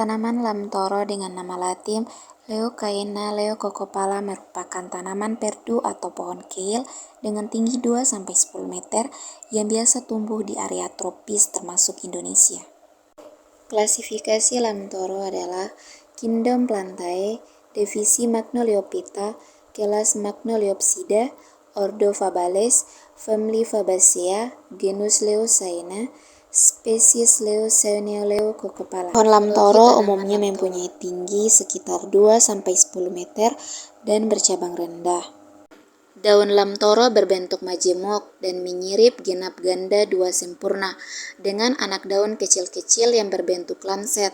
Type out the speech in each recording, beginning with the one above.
Tanaman lamtoro dengan nama latin Leucaena leucocopala merupakan tanaman perdu atau pohon keil dengan tinggi 2-10 meter yang biasa tumbuh di area tropis termasuk Indonesia. Klasifikasi lamtoro adalah Kingdom Plantae, divisi Magnoliophyta, kelas Magnoliopsida, ordo Fabales, family Fabaceae, genus Leucaena, spesies Leucaena leucocopala. Pohon lamtoro umumnya mempunyai tinggi sekitar 2-10 meter dan bercabang rendah. Daun lamtoro berbentuk majemuk dan menyirip genap ganda 2 sempurna dengan anak daun kecil-kecil yang berbentuk lanset,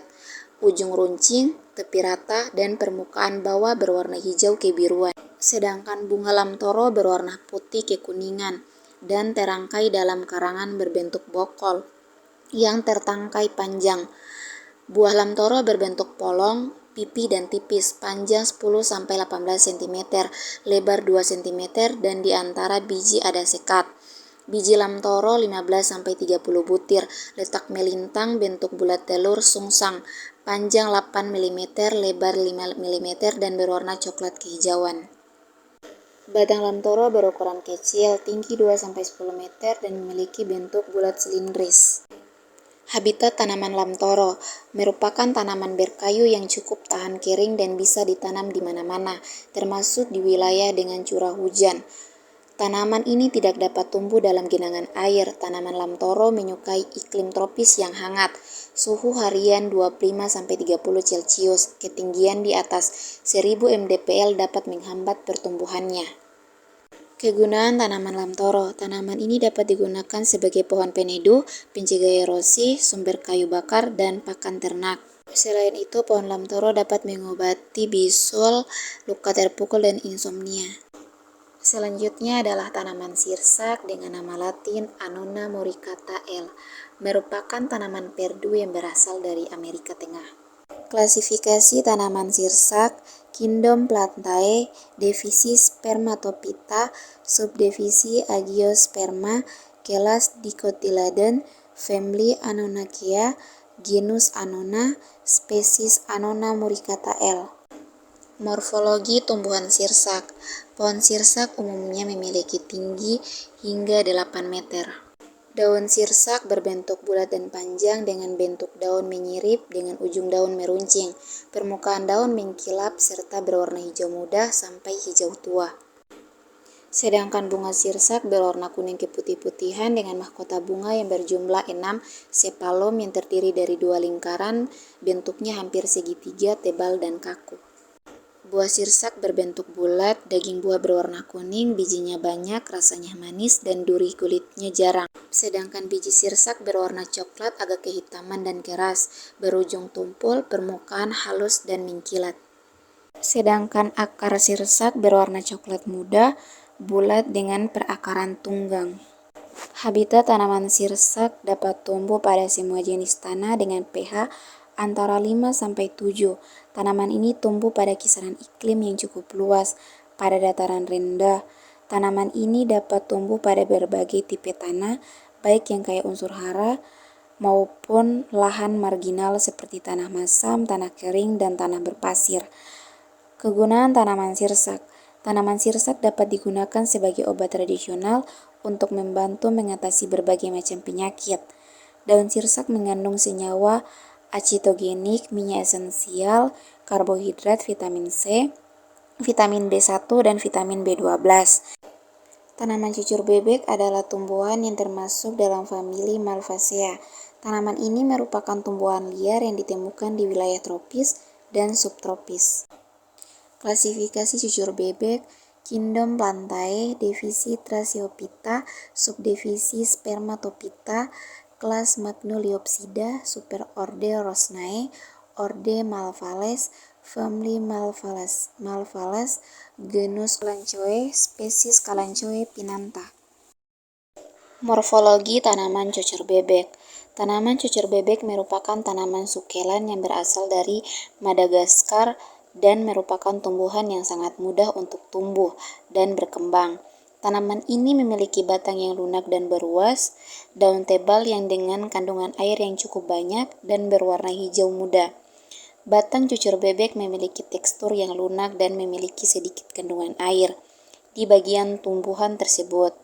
ujung runcing, tepi rata, dan permukaan bawah berwarna hijau kebiruan. Sedangkan bunga lamtoro berwarna putih kekuningan dan terangkai dalam karangan berbentuk bokol yang tertangkai panjang. Buah lamtoro berbentuk polong, pipi dan tipis, panjang 10-18 cm, lebar 2 cm, dan di antara biji ada sekat. Biji lamtoro 15-30 butir, letak melintang, bentuk bulat telur sungsang, panjang 8 mm, lebar 5 mm, dan berwarna coklat kehijauan. Batang lamtoro berukuran kecil, tinggi 2-10 meter, dan memiliki bentuk bulat silindris. Habitat tanaman lamtoro merupakan tanaman berkayu yang cukup tahan kering dan bisa ditanam di mana-mana, termasuk di wilayah dengan curah hujan. Tanaman ini tidak dapat tumbuh dalam genangan air. Tanaman lamtoro menyukai iklim tropis yang hangat, suhu harian 25-30 Celcius, ketinggian di atas 1000 mdpl dapat menghambat pertumbuhannya. Kegunaan tanaman lamtoro. Tanaman ini dapat digunakan sebagai pohon peneduh, pencegah erosi, sumber kayu bakar, dan pakan ternak. Selain itu, pohon lamtoro dapat mengobati bisul, luka terpukul, dan insomnia. Selanjutnya adalah tanaman sirsak dengan nama latin Annona muricata L. Merupakan tanaman perdu yang berasal dari Amerika Tengah. Klasifikasi tanaman sirsak, Kingdom Plantae, divisi Spermatophyta, subdivisi Agiosperma, kelas Dicotyledon, family Annonacea, genus Annona, spesies Annona muricata L. Morfologi tumbuhan sirsak. Pohon sirsak umumnya memiliki tinggi hingga 8 meter. Daun sirsak berbentuk bulat dan panjang dengan bentuk daun menyirip dengan ujung daun meruncing. Permukaan daun mengkilap serta berwarna hijau muda sampai hijau tua. Sedangkan bunga sirsak berwarna kuning keputih-putihan dengan mahkota bunga yang berjumlah 6 sepalum yang terdiri dari 2 lingkaran, bentuknya hampir segitiga, tebal dan kaku. Buah sirsak berbentuk bulat, daging buah berwarna kuning, bijinya banyak, rasanya manis, dan duri kulitnya jarang. Sedangkan biji sirsak berwarna coklat agak kehitaman dan keras, berujung tumpul, permukaan halus dan mengkilat. Sedangkan akar sirsak berwarna coklat muda, bulat dengan perakaran tunggang. Habitat tanaman sirsak dapat tumbuh pada semua jenis tanah dengan pH antara 5-7. Tanaman ini tumbuh pada kisaran iklim yang cukup luas pada dataran rendah. Tanaman ini dapat tumbuh pada berbagai tipe tanah, baik yang kaya unsur hara maupun lahan marginal seperti tanah masam, tanah kering, dan tanah berpasir. Kegunaan tanaman sirsak. Tanaman sirsak dapat digunakan sebagai obat tradisional untuk membantu mengatasi berbagai macam penyakit. Daun sirsak mengandung senyawa acetogenik, minyak esensial, karbohidrat, vitamin C, vitamin B1, dan vitamin B12. Tanaman cucur bebek adalah tumbuhan yang termasuk dalam famili Malvaceae. Tanaman ini merupakan tumbuhan liar yang ditemukan di wilayah tropis dan subtropis. Klasifikasi cucur bebek, Kingdom Plantae, divisi Thraciophyta, subdivisi Spermatophyta, kelas Magnoliopsida, superorde Rosnae, orde Malvales, family Malvales, genus Kalanchoe, spesies Kalanchoe pinanta. Morfologi tanaman cucur bebek. Tanaman cucur bebek merupakan tanaman sukelan yang berasal dari Madagaskar dan merupakan tumbuhan yang sangat mudah untuk tumbuh dan berkembang. Tanaman ini memiliki batang yang lunak dan beruas, daun tebal yang dengan kandungan air yang cukup banyak, dan berwarna hijau muda. Batang cucur bebek memiliki tekstur yang lunak dan memiliki sedikit kandungan air di bagian tumbuhan tersebut.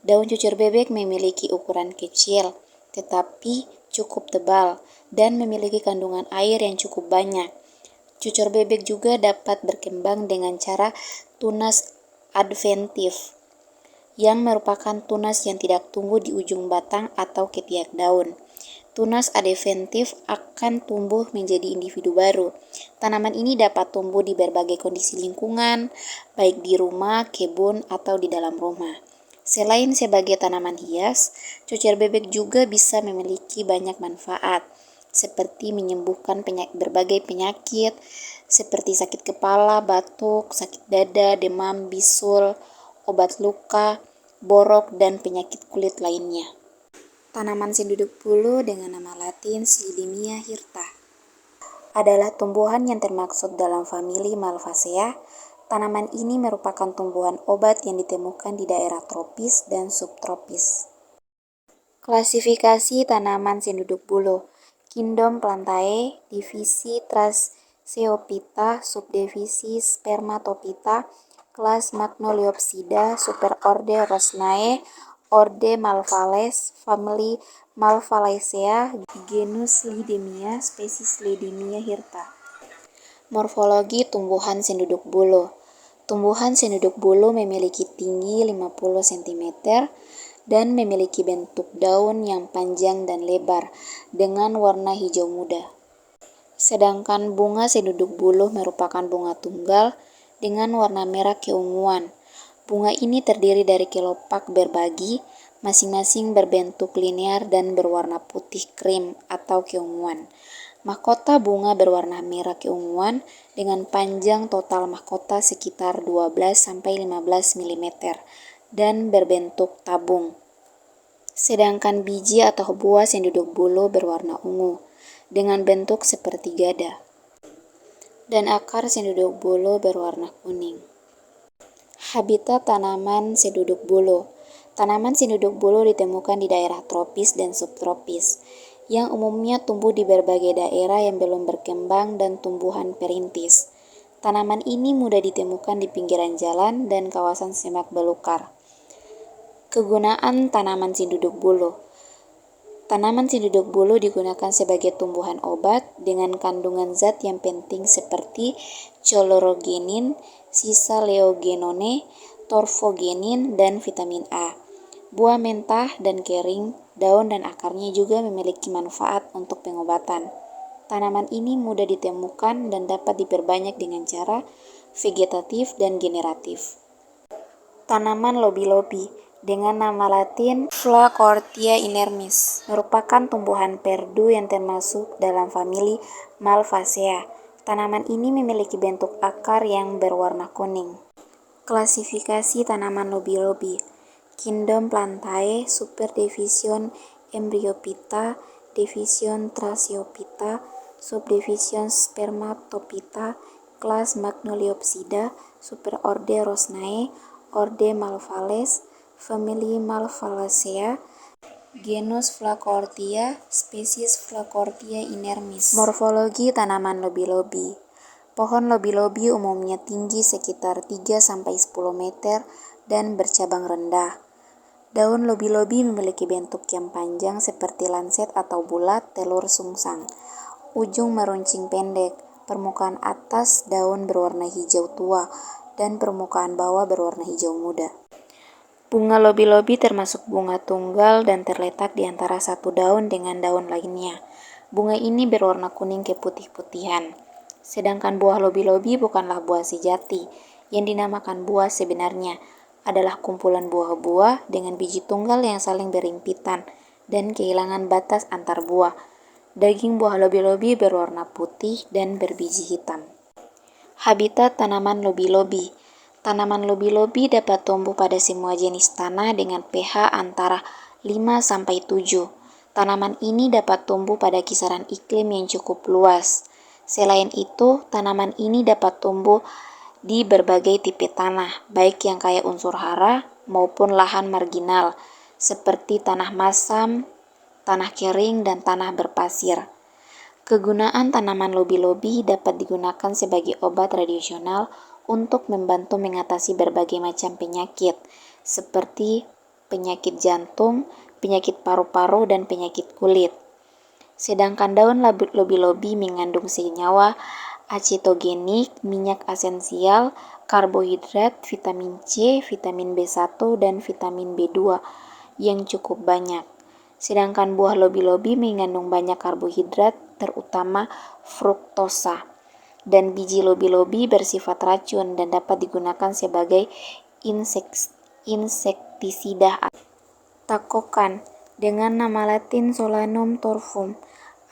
Daun cucur bebek memiliki ukuran kecil, tetapi cukup tebal dan memiliki kandungan air yang cukup banyak. Cucur bebek juga dapat berkembang dengan cara tunas adventif, yang merupakan tunas yang tidak tumbuh di ujung batang atau ketiak daun. Tunas adventif akan tumbuh menjadi individu baru. Tanaman ini dapat tumbuh di berbagai kondisi lingkungan, baik di rumah, kebun, atau di dalam rumah. Selain sebagai tanaman hias, cucur bebek juga bisa memiliki banyak manfaat, seperti menyembuhkan berbagai penyakit, seperti sakit kepala, batuk, sakit dada, demam, bisul, obat luka, borok, dan penyakit kulit lainnya. Tanaman senduduk bulu dengan nama latin Slidemia hirta adalah tumbuhan yang termaksud dalam famili Malvaceae. Tanaman ini merupakan tumbuhan obat yang ditemukan di daerah tropis dan subtropis. Klasifikasi tanaman senduduk bulu. Kingdom Plantae, divisi Trachyophyta, subdivisi Spermatophyta, kelas Magnoliopsida, superorde Rosnae, orde Malvales, famili Malvaceae, genus Slidemia, spesies Slidemia hirta. Morfologi tumbuhan senduduk bulu. Tumbuhan senduduk bulu memiliki tinggi 50 cm dan memiliki bentuk daun yang panjang dan lebar dengan warna hijau muda. Sedangkan bunga senduduk bulu merupakan bunga tunggal dengan warna merah keunguan. Bunga ini terdiri dari kelopak berbagi, masing-masing berbentuk linear dan berwarna putih krim atau keunguan. Mahkota bunga berwarna merah keunguan dengan panjang total mahkota sekitar 12-15 mm dan berbentuk tabung. Sedangkan biji atau buah senduduk bulu berwarna ungu dengan bentuk seperti gada. Dan akar senduduk bulu berwarna kuning. Habitat tanaman senduduk bulu. Tanaman senduduk bulu ditemukan di daerah tropis dan subtropis, yang umumnya tumbuh di berbagai daerah yang belum berkembang dan tumbuhan perintis. Tanaman ini mudah ditemukan di pinggiran jalan dan kawasan semak belukar. Kegunaan tanaman senduduk bulu. Tanaman senduduk bulu digunakan sebagai tumbuhan obat dengan kandungan zat yang penting seperti chlorogenin, sisa-leogenone, torfogenin, dan vitamin A. Buah mentah dan kering, daun dan akarnya juga memiliki manfaat untuk pengobatan. Tanaman ini mudah ditemukan dan dapat diperbanyak dengan cara vegetatif dan generatif. Tanaman lobi-lobi dengan nama latin Flacourtia inermis merupakan tumbuhan perdu yang termasuk dalam famili Malvaceae. Tanaman ini memiliki bentuk akar yang berwarna kuning. Klasifikasi tanaman lobi-lobi. Kingdom Plantae, superdivision Embryophyta, division Trachyophyta, subdivision Spermatophyta, kelas Magnoliopsida, superorde Rosnae, orde Malvales, famili Malvaceae, genus Flacourtia, spesies Flacourtia inermis. Morfologi tanaman lobi-lobi. Pohon lobi-lobi umumnya tinggi sekitar 3-10 meter dan bercabang rendah. Daun lobi-lobi memiliki bentuk yang panjang seperti lanset atau bulat telur sungsang. Ujung meruncing pendek, permukaan atas daun berwarna hijau tua dan permukaan bawah berwarna hijau muda. Bunga lobi-lobi termasuk bunga tunggal dan terletak di antara satu daun dengan daun lainnya. Bunga ini berwarna kuning keputih-putihan. Sedangkan buah lobi-lobi bukanlah buah sejati, yang dinamakan buah sebenarnya adalah kumpulan buah-buah dengan biji tunggal yang saling berimpitan dan kehilangan batas antar buah. Daging buah lobi-lobi berwarna putih dan berbiji hitam. Habitat tanaman lobi-lobi. Tanaman lobi-lobi dapat tumbuh pada semua jenis tanah dengan pH antara 5-7. Tanaman ini dapat tumbuh pada kisaran iklim yang cukup luas. Selain itu, tanaman ini dapat tumbuh di berbagai tipe tanah, baik yang kaya unsur hara maupun lahan marginal, seperti tanah masam, tanah kering, dan tanah berpasir. Kegunaan tanaman lobi-lobi dapat digunakan sebagai obat tradisional untuk membantu mengatasi berbagai macam penyakit, seperti penyakit jantung, penyakit paru-paru, dan penyakit kulit. Sedangkan daun lobi-lobi mengandung senyawa acetogenik, minyak esensial, karbohidrat, vitamin C, vitamin B1, dan vitamin B2 yang cukup banyak. Sedangkan buah lobi-lobi mengandung banyak karbohidrat, terutama fruktosa. Dan biji lobi-lobi bersifat racun dan dapat digunakan sebagai insektisida. Takokan, dengan nama latin Solanum torfum,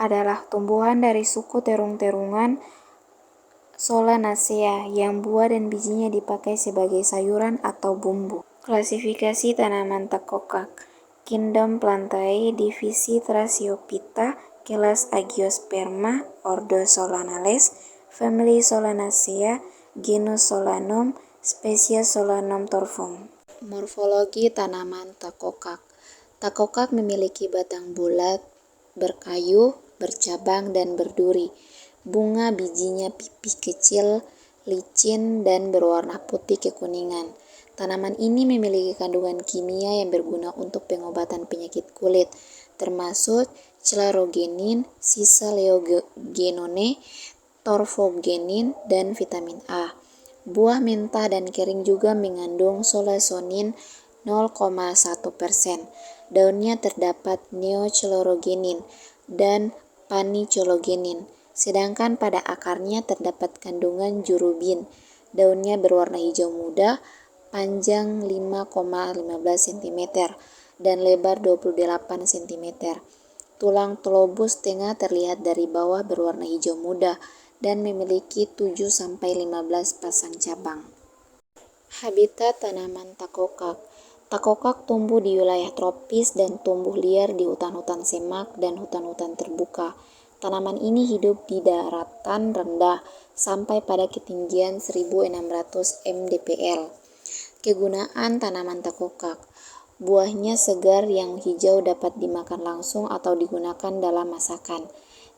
adalah tumbuhan dari suku terung-terungan Solanacea yang buah dan bijinya dipakai sebagai sayuran atau bumbu. Klasifikasi tanaman takokak. Kingdom Plantae, divisi Thrasiophyta, kelas Agiosperma, ordo Solanales, family Solanacea, genus Solanum, spesies Solanum torfum. Morfologi tanaman takokak. Takokak memiliki batang bulat, berkayu, bercabang, dan berduri. Bunga bijinya pipih kecil, licin, dan berwarna putih kekuningan. Tanaman ini memiliki kandungan kimia yang berguna untuk pengobatan penyakit kulit, termasuk chloragenin, sisaleugenone, torfogenin, dan vitamin A. Buah mentah dan kering juga mengandung solasonin 0,1%. Daunnya terdapat neochlorogenin dan panicologenin, sedangkan pada akarnya terdapat kandungan jurubin. Daunnya berwarna hijau muda, panjang 5,15 cm dan lebar 28 cm. Tulang telobus tengah terlihat dari bawah berwarna hijau muda dan memiliki 7-15 pasang cabang. Habitat tanaman takokak. Takokak tumbuh di wilayah tropis dan tumbuh liar di hutan-hutan semak dan hutan-hutan terbuka. Tanaman ini hidup di daratan rendah sampai pada ketinggian 1600 mdpl. Kegunaan tanaman takokak. Buahnya segar yang hijau dapat dimakan langsung atau digunakan dalam masakan.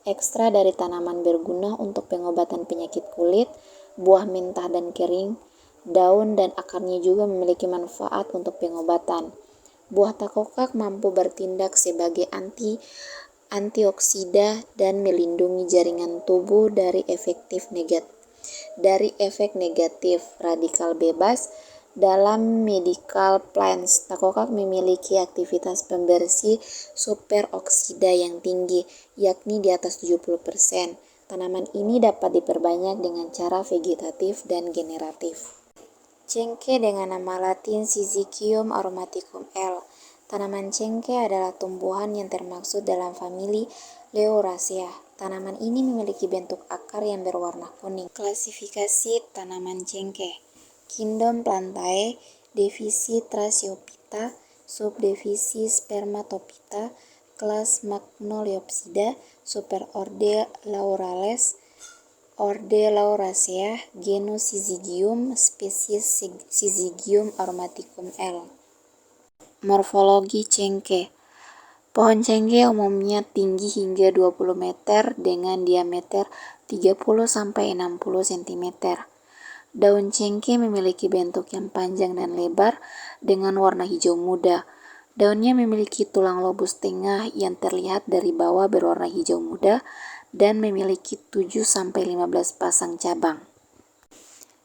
Ekstra dari tanaman berguna untuk pengobatan penyakit kulit, buah mentah dan kering, daun dan akarnya juga memiliki manfaat untuk pengobatan. Buah takokak mampu bertindak sebagai antioksida dan melindungi jaringan tubuh dari efek negatif radikal bebas. Dalam medical plants, takokak memiliki aktivitas pembersih superoksida yang tinggi, yakni di atas 70%. Tanaman ini dapat diperbanyak dengan cara vegetatif dan generatif. Cengkeh dengan nama latin Syzygium aromaticum L. Tanaman cengkeh adalah tumbuhan yang termasuk dalam famili Lauraceae. Tanaman ini memiliki bentuk akar yang berwarna kuning. Klasifikasi tanaman cengkeh. Kingdom Plantae, divisi Thrasiophyta, subdivisi Spermatophyta, kelas Magnoliopsida, superorde Laurales, orde Lauraceae, genus Syzygium, spesies Syzygium aromaticum L. Morfologi cengkeh. Pohon cengkeh umumnya tinggi hingga 20 meter dengan diameter 30-60 cm. Daun cengkeh memiliki bentuk yang panjang dan lebar dengan warna hijau muda. Daunnya memiliki tulang lobus tengah yang terlihat dari bawah berwarna hijau muda dan memiliki 7-15 pasang cabang.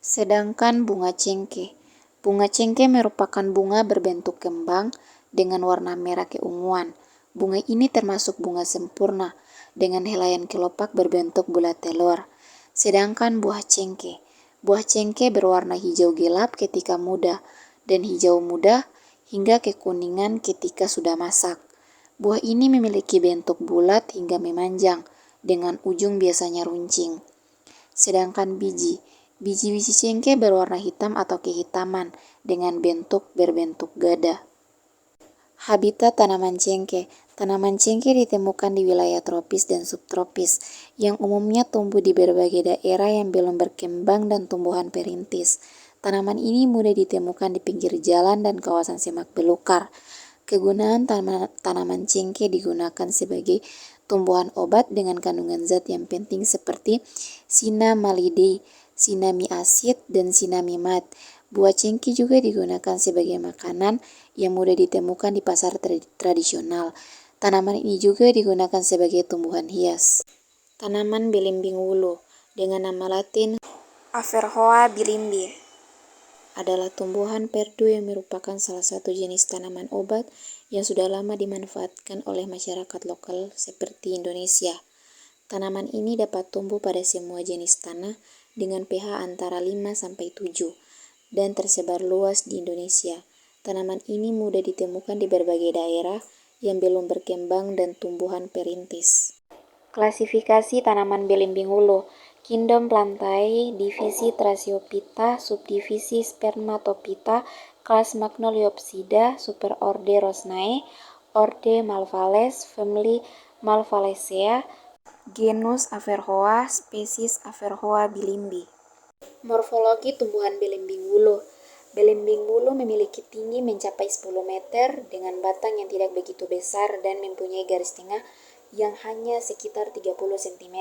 Sedangkan bunga cengkeh. Bunga cengkeh merupakan bunga berbentuk kembang dengan warna merah keunguan. Bunga ini termasuk bunga sempurna dengan helaian kelopak berbentuk bulat telur. Sedangkan buah cengkeh. Buah cengkeh berwarna hijau gelap ketika muda dan hijau muda hingga kekuningan ketika sudah masak. Buah ini memiliki bentuk bulat hingga memanjang dengan ujung biasanya runcing. Sedangkan biji-biji cengkeh berwarna hitam atau kehitaman dengan berbentuk gada. Habitat tanaman cengkeh. Tanaman cengkeh ditemukan di wilayah tropis dan subtropis, yang umumnya tumbuh di berbagai daerah yang belum berkembang dan tumbuhan perintis. Tanaman ini mudah ditemukan di pinggir jalan dan kawasan semak belukar. Kegunaan tanaman cengkeh digunakan sebagai tumbuhan obat dengan kandungan zat yang penting seperti sinamalidae, sinamiasid, dan sinamimat. Buah cengkeh juga digunakan sebagai makanan yang mudah ditemukan di pasar tradisional. Tanaman ini juga digunakan sebagai tumbuhan hias. Tanaman belimbing wulu dengan nama latin Averrhoa bilimbi adalah tumbuhan perdu yang merupakan salah satu jenis tanaman obat yang sudah lama dimanfaatkan oleh masyarakat lokal seperti Indonesia. Tanaman ini dapat tumbuh pada semua jenis tanah dengan pH antara 5-7 dan tersebar luas di Indonesia. Tanaman ini mudah ditemukan di berbagai daerah yang belum berkembang dan tumbuhan perintis. Klasifikasi tanaman belimbing wulu. Kingdom Plantae, divisi Thrasiophyta, subdivisi Spermatophyta, kelas Magnoliopsida, superorde Rosnae, orde Malvales, family Malvalaceae, genus Averrhoa, spesies Averrhoa bilimbi. Morfologi tumbuhan belimbing wulu. Belimbing wulu memiliki tinggi mencapai 10 meter dengan batang yang tidak begitu besar dan mempunyai garis tengah yang hanya sekitar 30 cm.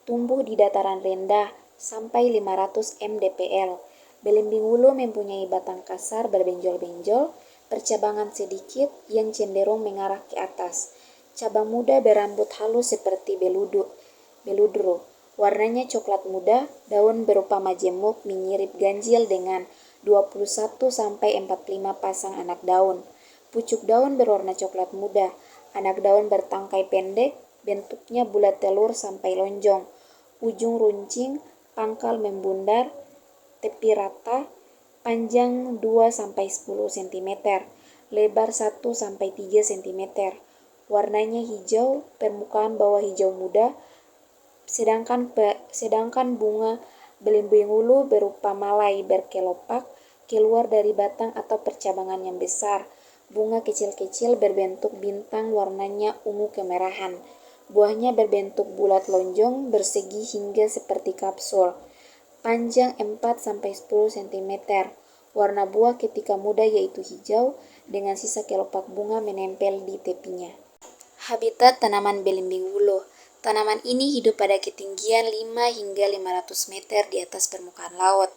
Tumbuh di dataran rendah sampai 500 mdpl. Belimbing wulu mempunyai batang kasar berbenjol-benjol, percabangan sedikit yang cenderung mengarah ke atas. Cabang muda berambut halus seperti beludru. Warnanya coklat muda, daun berupa majemuk menyirip ganjil dengan 21-45 pasang anak daun. Pucuk daun berwarna coklat muda, anak daun bertangkai pendek, bentuknya bulat telur sampai lonjong, ujung runcing, pangkal membundar, tepi rata, panjang 2-10 cm, lebar 1-3 cm. Warnanya hijau, permukaan bawah hijau muda, sedangkan bunga belimbing wulu berupa malai berkelopak keluar dari batang atau percabangan yang besar. Bunga kecil-kecil berbentuk bintang warnanya ungu kemerahan. Buahnya berbentuk bulat lonjong, bersegi hingga seperti kapsul. Panjang 4-10 cm. Warna buah ketika muda yaitu hijau, dengan sisa kelopak bunga menempel di tepinya. Habitat tanaman belimbing wulu. Tanaman ini hidup pada ketinggian 5-500 meter di atas permukaan laut.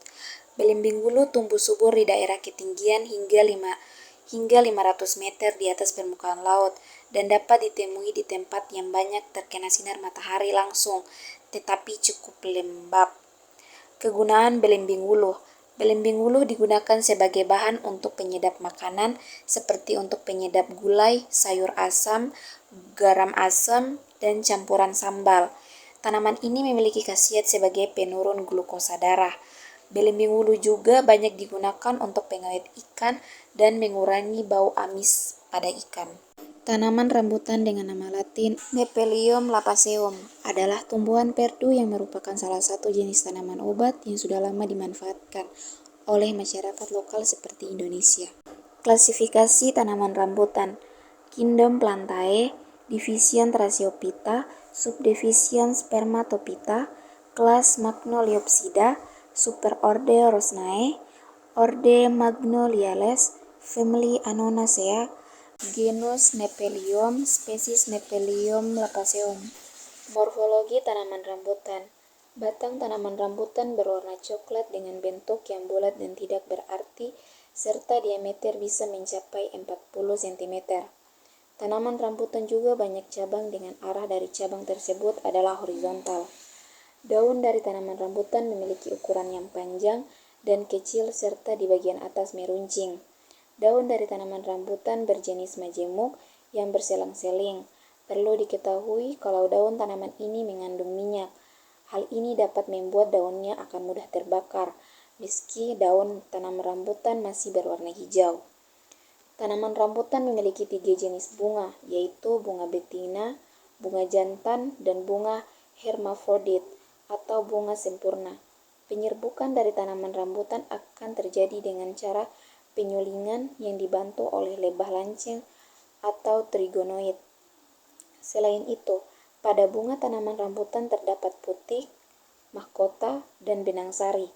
Belimbing wulu tumbuh subur di daerah ketinggian hingga 500 meter di atas permukaan laut dan dapat ditemui di tempat yang banyak terkena sinar matahari langsung, tetapi cukup lembab. Kegunaan belimbing wulu. Belimbing wulu digunakan sebagai bahan untuk penyedap makanan seperti untuk penyedap gulai, sayur asam, garam asam, dan campuran sambal. Tanaman ini memiliki khasiat sebagai penurun glukosa darah. Belimbing wulu juga banyak digunakan untuk pengawet ikan dan mengurangi bau amis pada ikan. Tanaman rambutan dengan nama latin Nephelium lapaceum adalah tumbuhan perdu yang merupakan salah satu jenis tanaman obat yang sudah lama dimanfaatkan oleh masyarakat lokal seperti Indonesia. Klasifikasi tanaman rambutan. Kingdom Plantae, division Thrasiophyta, subdivision Spermatophyta, kelas Magnoliopsida, superorde Rosnae, orde Magnoliales, family Annonacea, genus Nephelium, spesies Nephelium lapaceum. Morfologi tanaman rambutan. Batang tanaman rambutan berwarna coklat dengan bentuk yang bulat dan tidak berarti, serta diameter bisa mencapai 40 cm. Tanaman rambutan juga banyak cabang dengan arah dari cabang tersebut adalah horizontal. Daun dari tanaman rambutan memiliki ukuran yang panjang dan kecil serta di bagian atas meruncing. Daun dari tanaman rambutan berjenis majemuk yang berselang-seling. Perlu diketahui kalau daun tanaman ini mengandung minyak. Hal ini dapat membuat daunnya akan mudah terbakar, meski daun tanaman rambutan masih berwarna hijau. Tanaman rambutan memiliki 3 jenis bunga, yaitu bunga betina, bunga jantan, dan bunga hermafrodit atau bunga sempurna. Penyerbukan dari tanaman rambutan akan terjadi dengan cara penyulingan yang dibantu oleh lebah lanceng atau trigonoid. Selain itu, pada bunga tanaman rambutan terdapat putik, mahkota, dan benang sari.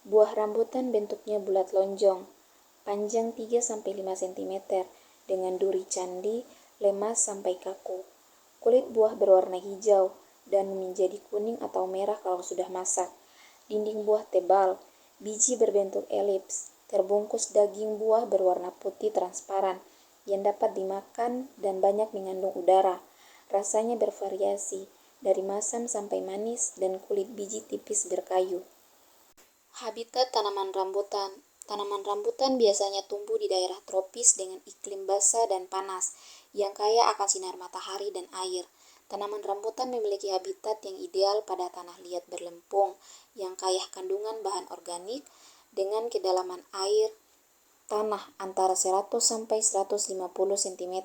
Buah rambutan bentuknya bulat lonjong, panjang 3-5 cm, dengan duri candi, lemas sampai kaku. Kulit buah berwarna hijau dan menjadi kuning atau merah kalau sudah masak. Dinding buah tebal, biji berbentuk elips, terbungkus daging buah berwarna putih transparan yang dapat dimakan dan banyak mengandung udara. Rasanya bervariasi, dari masam sampai manis dan kulit biji tipis berkayu. Habitat tanaman rambutan. Tanaman rambutan biasanya tumbuh di daerah tropis dengan iklim basah dan panas, yang kaya akan sinar matahari dan air. Tanaman rambutan memiliki habitat yang ideal pada tanah liat berlempung, yang kaya kandungan bahan organik, dengan kedalaman air tanah antara 100 sampai 150 cm.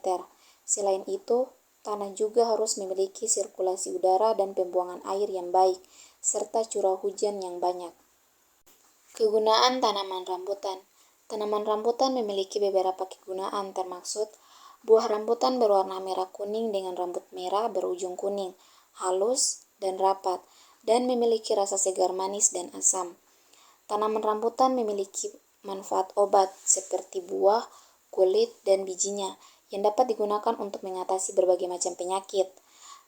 Selain itu, tanah juga harus memiliki sirkulasi udara dan pembuangan air yang baik, serta curah hujan yang banyak. Kegunaan tanaman rambutan. Tanaman rambutan memiliki beberapa kegunaan, termaksud buah rambutan berwarna merah kuning dengan rambut merah berujung kuning, halus dan rapat, dan memiliki rasa segar manis dan asam. Tanaman rambutan memiliki manfaat obat seperti buah, kulit, dan bijinya yang dapat digunakan untuk mengatasi berbagai macam penyakit.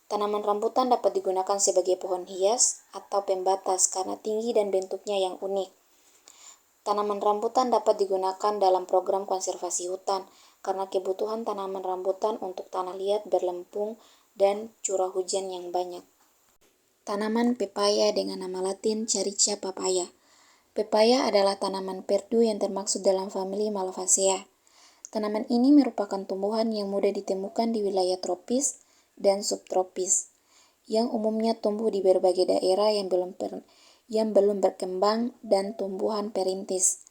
Tanaman rambutan dapat digunakan sebagai pohon hias atau pembatas karena tinggi dan bentuknya yang unik. Tanaman rambutan dapat digunakan dalam program konservasi hutan karena kebutuhan tanaman rambutan untuk tanah liat berlempung dan curah hujan yang banyak. Tanaman pepaya dengan nama latin Carica papaya. Pepaya adalah tanaman perdu yang termasuk dalam famili Malvaceae. Tanaman ini merupakan tumbuhan yang mudah ditemukan di wilayah tropis dan subtropis, yang umumnya tumbuh di berbagai daerah yang belum berkembang dan tumbuhan perintis.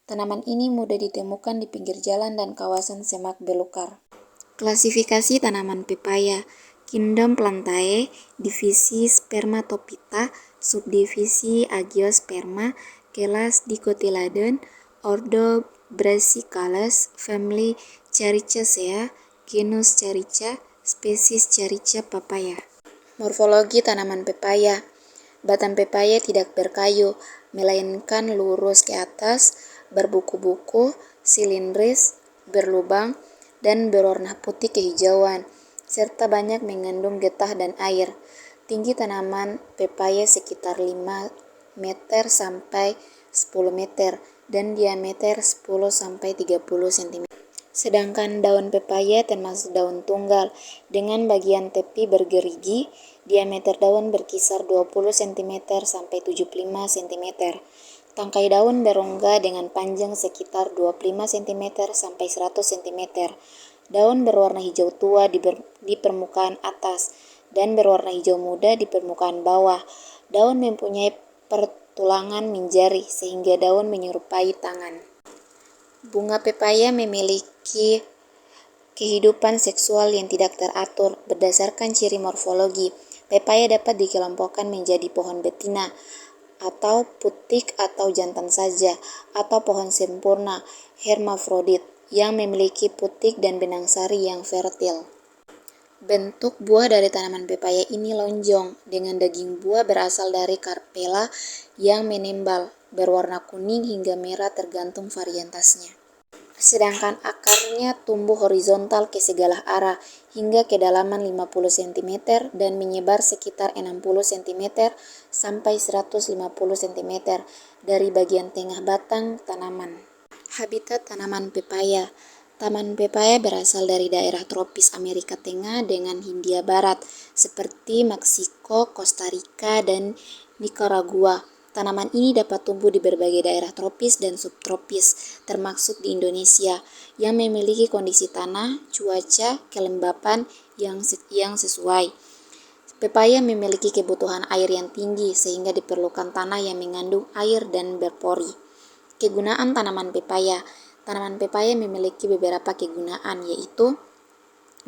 Tanaman ini mudah ditemukan di pinggir jalan dan kawasan semak belukar. Klasifikasi tanaman pepaya. Kingdom Plantae, divisi Spermatophyta, subdivisi Agiosperma, kelas Dicotyledon, ordo Brassicales, family Caricaceae, genus Carica, spesies Carica papaya. Morfologi tanaman pepaya. Batang pepaya tidak berkayu, melainkan lurus ke atas, berbuku-buku, silindris, berlubang, dan berwarna putih kehijauan, serta banyak mengandung getah dan air. Tinggi tanaman pepaya sekitar 5 meter sampai 10 meter dan diameter 10 sampai 30 cm. Sedangkan daun pepaya termasuk daun tunggal dengan bagian tepi bergerigi, diameter daun berkisar 20 cm sampai 75 cm. Tangkai daun berongga dengan panjang sekitar 25 cm sampai 100 cm. Daun berwarna hijau tua di permukaan atas dan berwarna hijau muda di permukaan bawah. Daun mempunyai pertulangan menjari sehingga daun menyerupai tangan. Bunga pepaya memiliki kehidupan seksual yang tidak teratur berdasarkan ciri morfologi. Pepaya dapat dikelompokkan menjadi pohon betina, atau putik atau jantan saja, atau pohon sempurna, hermafrodit, yang memiliki putik dan benang sari yang fertil. Bentuk buah dari tanaman pepaya ini lonjong, dengan daging buah berasal dari karpela yang menembal, berwarna kuning hingga merah tergantung varietasnya. Sedangkan akarnya tumbuh horizontal ke segala arah hingga kedalaman 50 cm dan menyebar sekitar 60 cm sampai 150 cm dari bagian tengah batang tanaman. Habitat tanaman pepaya. Taman pepaya berasal dari daerah tropis Amerika Tengah dengan Hindia Barat, seperti Meksiko, Kosta Rika, dan Nicaragua. Tanaman ini dapat tumbuh di berbagai daerah tropis dan subtropis, termasuk di Indonesia, yang memiliki kondisi tanah, cuaca, kelembapan yang sesuai. Pepaya memiliki kebutuhan air yang tinggi, sehingga diperlukan tanah yang mengandung air dan berpori. Kegunaan tanaman pepaya. Tanaman pepaya memiliki beberapa kegunaan, yaitu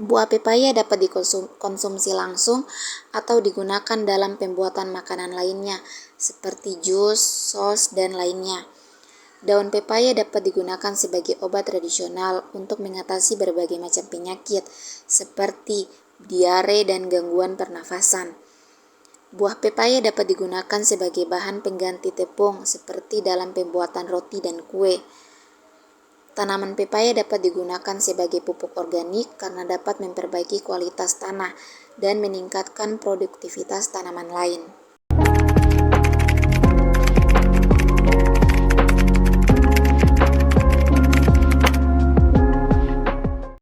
buah pepaya dapat dikonsumsi langsung atau digunakan dalam pembuatan makanan lainnya, seperti jus, sos, dan lainnya. Daun pepaya dapat digunakan sebagai obat tradisional untuk mengatasi berbagai macam penyakit, seperti diare dan gangguan pernafasan. Buah pepaya dapat digunakan sebagai bahan pengganti tepung, seperti dalam pembuatan roti dan kue. Tanaman pepaya dapat digunakan sebagai pupuk organik karena dapat memperbaiki kualitas tanah dan meningkatkan produktivitas tanaman lain.